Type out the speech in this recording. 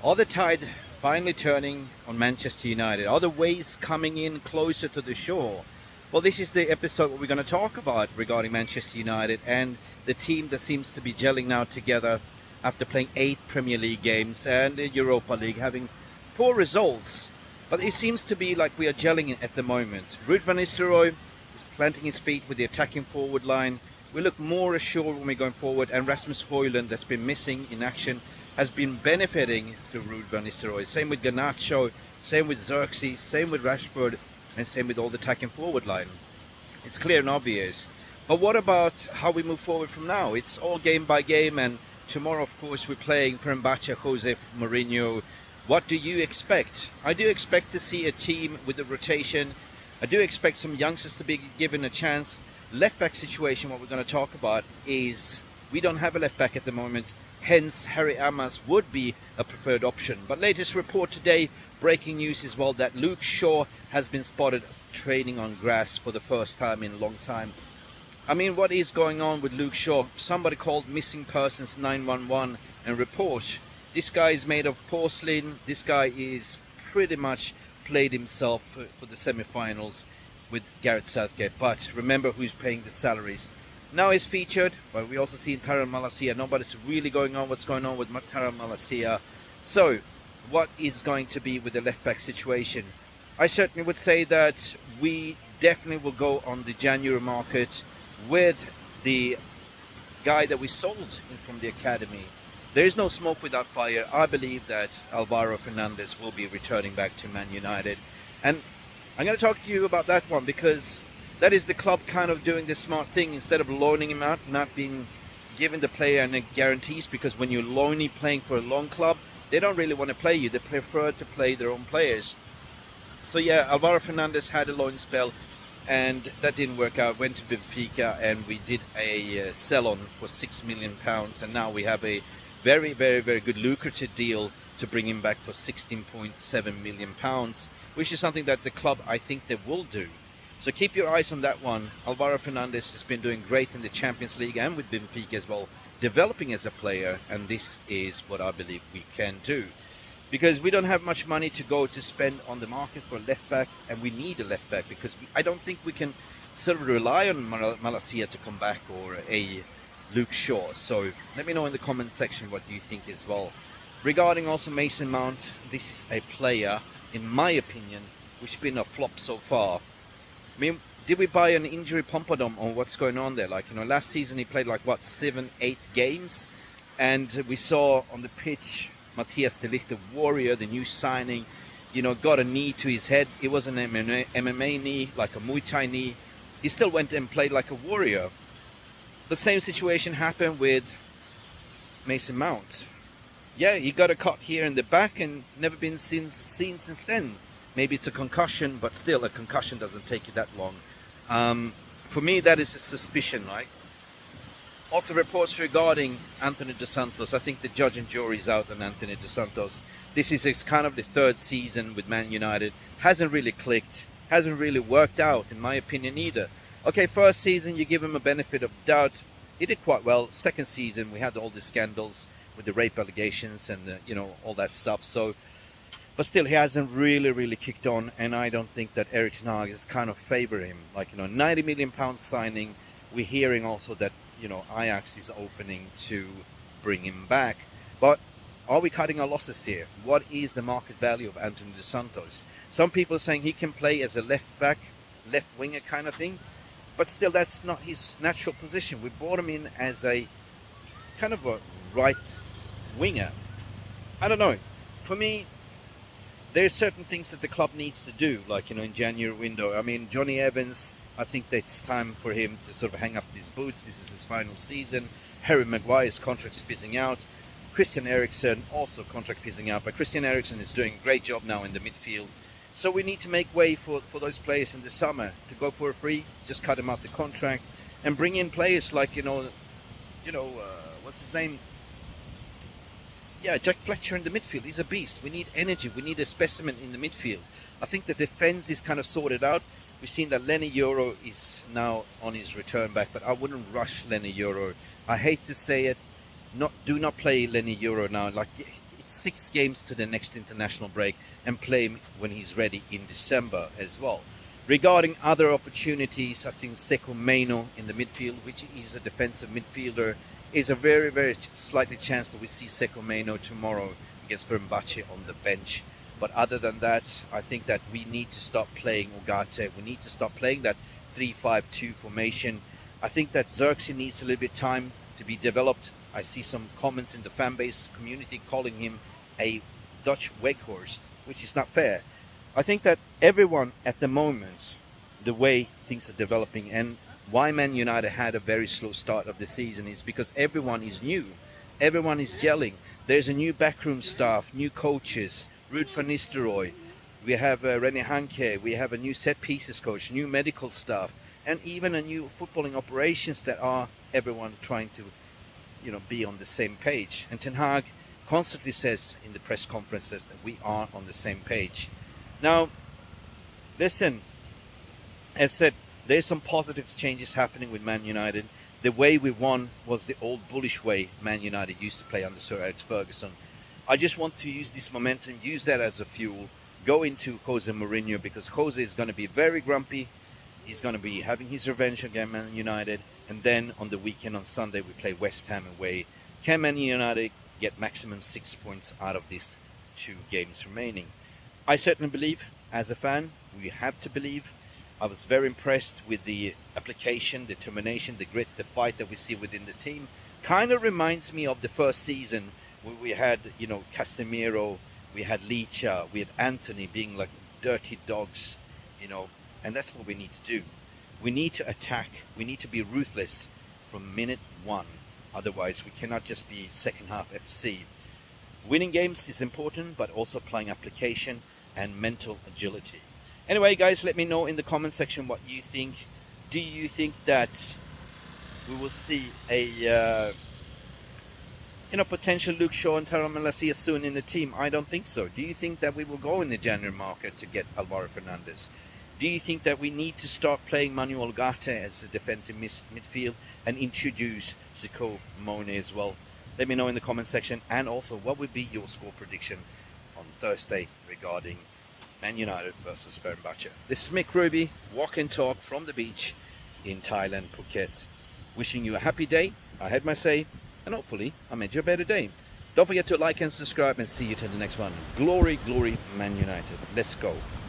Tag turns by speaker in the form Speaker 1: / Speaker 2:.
Speaker 1: Are the tide finally turning on Manchester United? Are the waves coming in closer to the shore? Well, this is the episode where we're going to talk about regarding Manchester United and the team that seems to be gelling now together after playing 8 Premier League games and the Europa League, having poor results. But it seems to be like we are gelling at the moment. Ruud van Nistelrooy is planting his feet with the attacking forward line. We look more assured when we're going forward, and Rasmus Højlund, that's been missing in action, has been benefiting to Ruud van Nistelrooy. Same with Garnacho, same with Xerxes, same with Rashford, and same with all the attacking forward line. It's clear and obvious. But what about how we move forward from now? It's all game by game, and tomorrow, of course, we're playing Fenerbahce, Jose Mourinho. What do you expect? I do expect to see a team with a rotation. I do expect some youngsters to be given a chance. Left back situation, what we're going to talk about is we don't have a left back at the moment. Hence, Harry Amas would be a preferred option. But latest report today, breaking news as well, that Luke Shaw has been spotted training on grass for the first time in a long time. I mean, what is going on with Luke Shaw? Somebody called Missing Persons 911 and report. This guy is made of porcelain. This guy is pretty much played himself for the semi-finals with Gareth Southgate. But remember who's paying the salaries. Now he's featured, but we also see Tyrell Malacia. Nobody's really going on what's going on with Tyrell Malacia. So, what is going to be with the left-back situation? I certainly would say that we definitely will go on the January market with the guy that we sold from the academy. There is no smoke without fire. I believe that Alvaro Fernandez will be returning back to Man United. And I'm going to talk to you about that one, because that is the club kind of doing the smart thing. Instead of loaning him out, not being given the player any guarantees, because when you're loanly playing for a long club, they don't really want to play you. They prefer to play their own players. So yeah, Alvaro Fernandez had a loan spell, and that didn't work out. Went to Benfica, and we did a sell-on for £6 million, and now we have a very, very, very good lucrative deal to bring him back for £16.7 million, which is something that the club, I think, they will do. So keep your eyes on that one. Alvaro Fernandez has been doing great in the Champions League and with Benfica as well, developing as a player, and this is what I believe we can do. Because we don't have much money to go to spend on the market for a left back, and we need a left back, because I don't think we can sort of rely on Malacia to come back, or a Luke Shaw. So let me know in the comment section what you think as well. Regarding also Mason Mount, this is a player, in my opinion, which has been a flop so far. I mean, did we buy an injury pompadom on what's going on there? Like, last season he played like, what, 7-8 games? And we saw on the pitch, Matthias de Ligt, the warrior, the new signing, got a knee to his head. It was an MMA knee, like a Muay Thai knee. He still went and played like a warrior. The same situation happened with Mason Mount. Yeah, he got a cut here in the back and never been seen since then. Maybe it's a concussion, but still, a concussion doesn't take you that long. For me, that is a suspicion, right? Also, reports regarding Anthony Dos Santos. I think the judge and jury is out on Anthony Dos Santos. This is kind of the third season with Man United. Hasn't really clicked. Hasn't really worked out, in my opinion, either. Okay, first season, you give him a benefit of doubt. He did quite well. Second season, we had all the scandals with the rape allegations and, all that stuff. So, but still, he hasn't really kicked on, and I don't think that Erik ten Hag is kind of favor him. Like, £90 million signing. We're hearing also that, Ajax is opening to bring him back. But are we cutting our losses here? What is the market value of Anthony Dos Santos? Some people are saying he can play as a left back, left winger kind of thing. But still, that's not his natural position. We brought him in as a kind of a right winger. I don't know. For me, there are certain things that the club needs to do, like, in January window. I mean, Johnny Evans, I think that it's time for him to sort of hang up his boots. This is his final season. Harry Maguire's contract's fizzing out. Christian Eriksen, also contract fizzing out. But Christian Eriksen is doing a great job now in the midfield. So we need to make way for those players in the summer to go for a free, just cut them out the contract, and bring in players like, what's his name? Yeah, Jack Fletcher in the midfield. He's a beast. We need energy. We need a specimen in the midfield. I think the defense is kind of sorted out. We've seen that Lenny Yoro is now on his return back, but I wouldn't rush Lenny Yoro. I hate to say it. Do not play Lenny Yoro now. Like, 6 games to the next international break and play him when he's ready in December as well. Regarding other opportunities, I think Seko Meno in the midfield, which is a defensive midfielder, is a very, very slightly chance that we see Seko Meno tomorrow against Fenerbahce on the bench. But other than that, I think that we need to stop playing Ugarte. We need to stop playing that 3-5-2 formation. I think that Xerxes needs a little bit time to be developed. I see some comments in the fan base community calling him a Dutch Weghorst, which is not fair. I think that everyone at the moment, the way things are developing and why Man United had a very slow start of the season is because everyone is new. Everyone is gelling. There's a new backroom staff, new coaches, Ruud van Nistelrooy. We have René Hanke. We have a new set pieces coach, new medical staff, and even a new footballing operations that are everyone trying to, be on the same page. And Ten Hag constantly says in the press conferences that we are on the same page. Now, listen, as said, there's some positive changes happening with Man United. The way we won was the old bullish way Man United used to play under Sir Alex Ferguson. I just want to use this momentum, use that as a fuel, go into Jose Mourinho, because Jose is going to be very grumpy. He's going to be having his revenge against Man United. And then on the weekend, on Sunday, we play West Ham away. Can Man United get maximum 6 points out of these 2 games remaining? I certainly believe, as a fan, we have to believe. I was very impressed with the application, determination, the grit, the fight that we see within the team. Kind of reminds me of the first season where we had, Casemiro, we had Licha, we had Anthony being like dirty dogs, and that's what we need to do. We need to attack. We need to be ruthless from minute 1. Otherwise, we cannot just be second half FC. Winning games is important, but also applying application and mental agility. Anyway, guys, let me know in the comment section what you think. Do you think that we will see a potential Luke Shaw and Tyrone Malacia soon in the team? I don't think so. Do you think that we will go in the January market to get Alvaro Fernandez? Do you think that we need to start playing Manuel Ugarte as a defensive midfield and introduce Seko Meno as well? Let me know in the comment section. And also, what would be your score prediction on Thursday regarding Man United versus Fenerbahce? This is Mick Ruby, walk and talk from the beach in Thailand, Phuket. Wishing you a happy day. I had my say, and hopefully I made you a better day. Don't forget to like and subscribe, and see you to the next one. Glory, glory, Man United. Let's go.